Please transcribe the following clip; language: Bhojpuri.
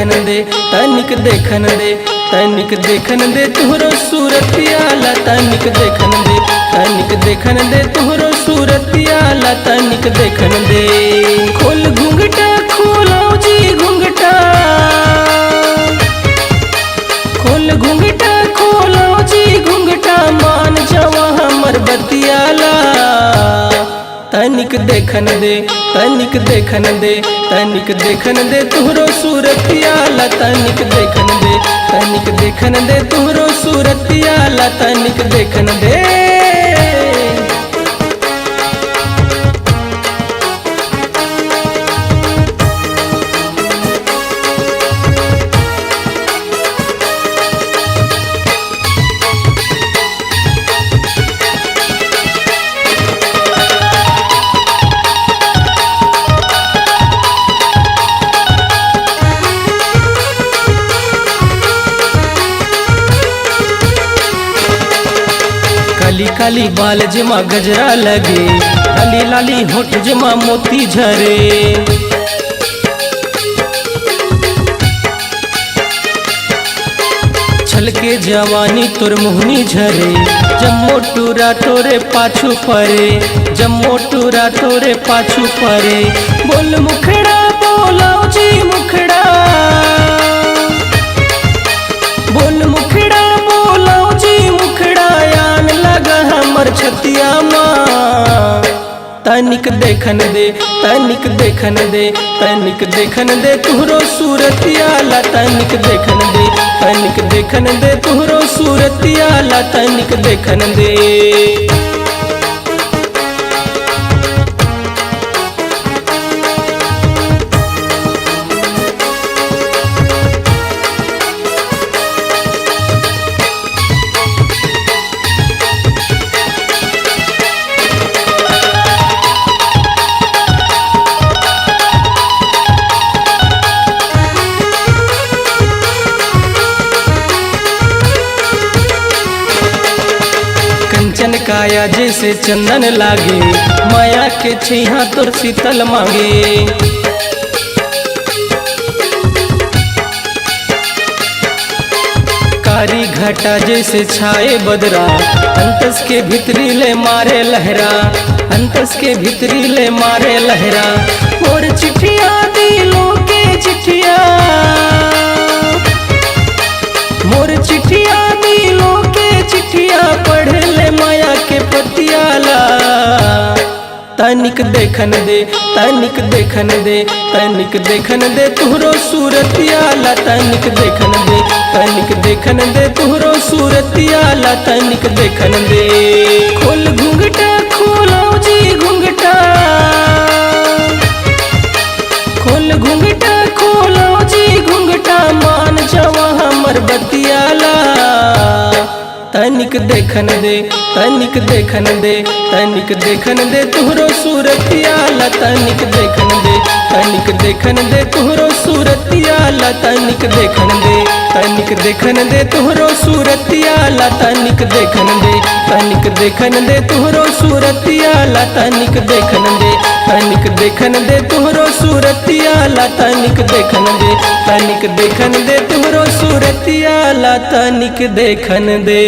दे तनिक देखन दे तनिक देखन दे तुहरो सूरतिया ला तनिक देखन दे तनिक देखन दे तुहरो सूरतिया ला तनिक देखन दे। खोल घूंघटा खोलो जी घूंघटा खोल घूंघटा खोलो जी घूंघटा मान जावा हमर बतियाला तनिक देखन दे तनिक देखन दे तनिक देखन दे तुहरो सूरतिया ला तनिक देखन दे तनिक देखन दे तुहरो सूरतिया ला तनिक देखन दे। काली काली बाल जमा गजरा लगे लाली लाली होठ जमा मोती झरे छलके जवानी तोर मुहनी झरे जम्मो टूरा तोरे पाछू परे जम्मो टूरा तोरे पाछू परे। बोल मुखड़ा बोलो जी मुखड़ा बोल मुखड़ा बोलो जी मुखड़ा यान लगा हमर छतिया माँ तनिक देखन दे तनिक देखन दे तनिक देखन दे तुहरो सूरतिया ला तनिक देखन दे तनिक देखन दे तुहरो सूरतिया ला तनिक देखन दे। कंचन काया जैसे चंदन लागे माया के छैहा तोर शीतल मांगे कारी घटा जैसे छाए बदरा अंतस के भीतरी ले मारे लहरा अंतस के भीतरी ले मारे लहरा। और चिट्ठिया दिलों के चिट्ठिया मोर चिट्ठिया दिलों के चिट्ठिया पढ़ ले माया के पतियाला तनिक देखन दे तनिक देखन दे तनिक देखन दे तुहरो सूरतिया ला तनिक देखन दे तनिक देखन दे तुहरो सूरतिया ला तनिक देखन दे। खोल घूंघटा खोलो जी घूंघटा खोल घूंघटा खोलो जी घूंघटा मान जावा हमर बतियाला तनिक देखन दे तनिक देखन दे तनिक देखन दे तुहरो सूरतिया ला तनिक देखन दे तनिक देखन दे तुहरो सूरतिया ला तनिक देखन दे तनिक देखन दे तुहरो सूरतिया ला तनिक देखन दे तनिक देखन दे तुहरो सूरतिया ला तनिक देखन दे तनिक देखन दे तुहरो सूरतिया ला तनिक देखन दे तनिक देखन दे तुहरो सूरतिया ला तनिक देखन दे।